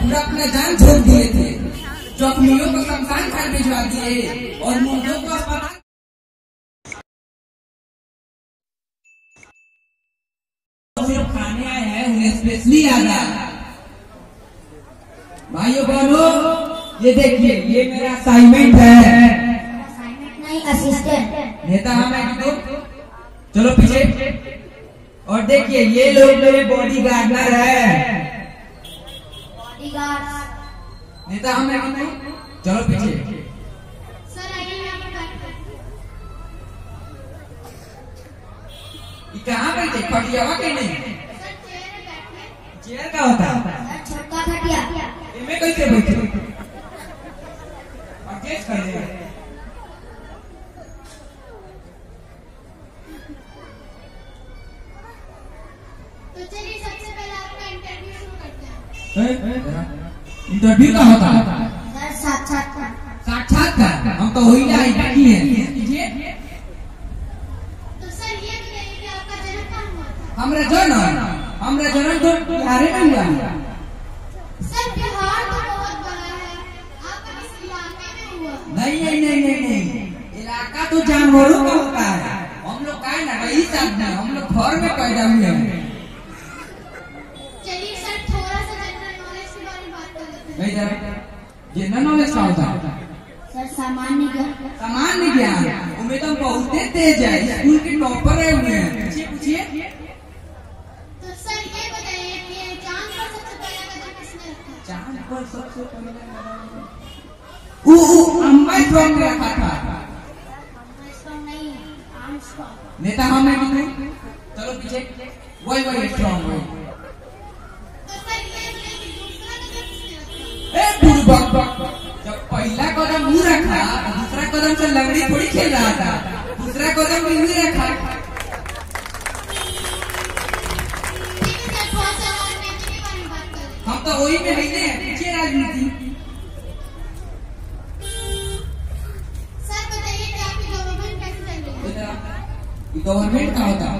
पूरा अपना जान छोड़ दिए थे। जख्मियों को शमशान घाट भिजवा दिए और मुर्दों को अस्पताल खाने आए हैं, उन्हें स्पेशली याद आया। भाइयों बहनों, ये देखिए, ये मेरा असाइनमेंट है। असाइनमेंट नहीं, असिस्टेंट। नेता हमें तो चलो पीछे। और देखिए, ये लोग मेरे बॉडी गार्डनर है। बॉडीगार्ड। नेता हमें चलो पीछे। सर आइए यहाँ पर बैठिए। कहाँ बैठे? खटियावा के नहीं? सर चेयर में बैठिए। चेयर का होता है? छोटा खटिया। मैं कैसे बैठे? एडजस्ट कर दे। तो चलिए सबसे पहले आपका इंटरव्यू शुरू करते हैं। इंटरव्यू का होता है? सर साक्षात्कार। साक्षात्कार? हम तो वही आई बैठी है। तो सर ये बताइए कि आपका जन्म कहाँ हुआ था? हमरा जन्म तो बिहार में हुआ। सर बिहार तो बहुत बड़ा है, आपका किस इलाके में हुआ? नहीं, इलाका तो जानवरों का होता है। हम लोग का है ना वही साथ, हम लोग घर में पैदा हुए हैं। चलिए सर थोड़ा सा जनरल नॉलेज के बारे में बात कर लेते हैं। जनरल नॉलेज का होता है? सर सामान्य ज्ञान। सामान्य ज्ञान उनमें तो बहुत तेज है, स्कूल के टॉपर है उन्हें। पूछिए। तो सर ये बताइए कि चांद पर सबसे पहला कदम किसने रखा? चांद पर सबसे पहले आर्मस्ट्रांग ने रखा था। आर्मस्ट्रांग नहीं, आर्मस्ट्रांग। नेता हमें नहीं। चलो पीछे। वही स्ट्रॉन्ग। तो सर ये बताइए कि दूसरा कदम किसने रखा? जब पहला कदम वो रखा, दूसरा कदम से लंगड़ी थोड़ी खेल रहा था। दूसरा कदम भी वही रखा। ठीक है सर, थोड़ा सा राजनीति के बारे में बात कर लेते हम तो वही में नहीं है, पीछे राजनीति। हैं। सर बताइए कि आपकी गवर्नमेंट कैसे चल रही है? गवर्नमेंट का होता है?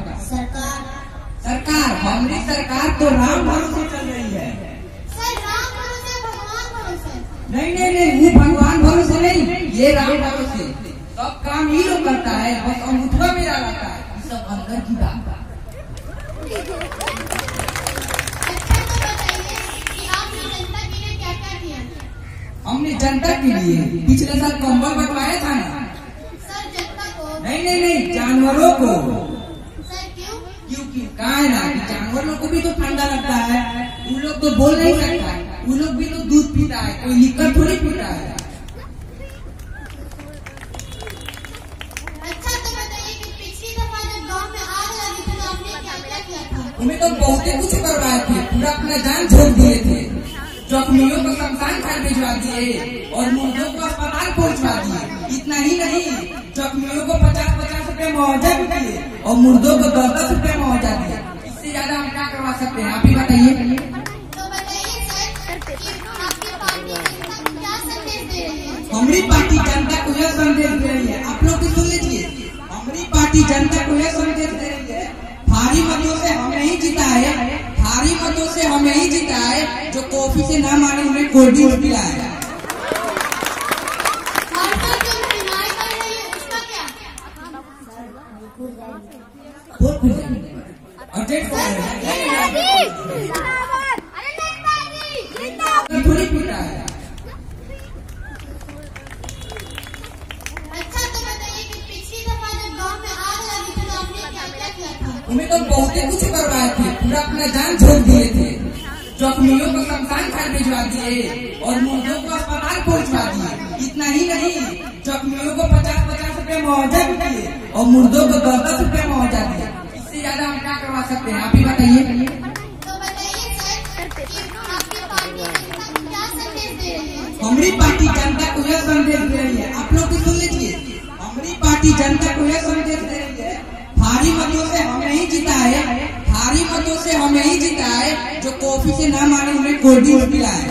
सरकार हमारी सरकार तो राम भरोसे चल रही है। सर राम भरोसे, भगवान भरोसे? नहीं, वो भगवान भरोसे नहीं, ये राम भरोसे। सब काम ही लोग करता है, बस अंगूठा मेरा रहता है। ये सब अंदर की बात है। अच्छा तो बताइए कि आपने जनता के लिए क्या क्या किया? हमने जनता के लिए पिछले साल कंबल बंटवाया था ना। सर जनता को? नहीं, जानवरों को। सर क्यों? क्योंकि कहा है ना कि जानवरों को भी तो ठंडा लगता है। उन लोग तो बोल नहीं सकता है, उन लोग भी तो दूध पीता है, कोई लिकर थोड़ी पीता है। अच्छा तो बताइए कि पिछली दफा जब गांव में आग लगी थी तो आपने क्या क्या किया था? उन्हें तो बहुत कुछ करवाए थे, पूरा अपना जान छोड़ दिए थे। जख्मियों को शमशान घाट भिजवा दिए और मुर्दों को अस्पताल पहुंचवा दिए। इतना ही नहीं, जख्मियों को 50-50 रुपए मुआवजा भी दिए और मुर्दों को 10-10 रुपए मुआवजा दिए। इससे ज्यादा हम क्या करवा सकते हैं? आप ही बताइए। तो बताइए सर कि आपकी पार्टी जनता को क्या संदेश दे रही है? हमारी पार्टी जनता को यह संदेश दे रही है, आप लोग भी सुन लीजिए। हमारी पार्टी जनता को यह संदेश दे रही है, भारी मतों से हमें ही जिताए, भारी मतों से हमें ही जिताए। जो कॉफी से ना माने उन्हें कोल्ड ड्रिंक पिलाए। भाजपा जो निर्णय कर रही है उसका क्या? थोड़ी पीता है। अच्छा तो बताइए कि पिछली दफा जब गांव में आग लगी थी तो आपने क्या क्या किया था? उन्हें तो बहुत कुछ करवाए थे, पूरा अपना जान छोड़ दिए थे। जख्मियों को शमशान घाट भिजवा दिए और मुर्दों को अस्पताल पहुंचवा दिए। इतना ही नहीं, जख्मियों को 50-50 रुपए मुआवजा भी दिए और मुर्दों को 10-10 रुपए मुआवजा दिए। इससे ज्यादा हम क्या करवा सकते हैं? आप ही बताइए। तो बताइए सर कि आपकी पार्टी जनता को क्या संदेश दे रही है? हमारी पार्टी जनता को यह संदेश दे रही है, आप लोग भी सुन लीजिए। हमारी पार्टी जनता को यह संदेश दे रही है, भारी मतों से हमें ही जिताए, भारी मतों से हमें ही जिताए। जो कॉफी से ना माने उन्हें कोल्ड ड्रिंक पिलाए।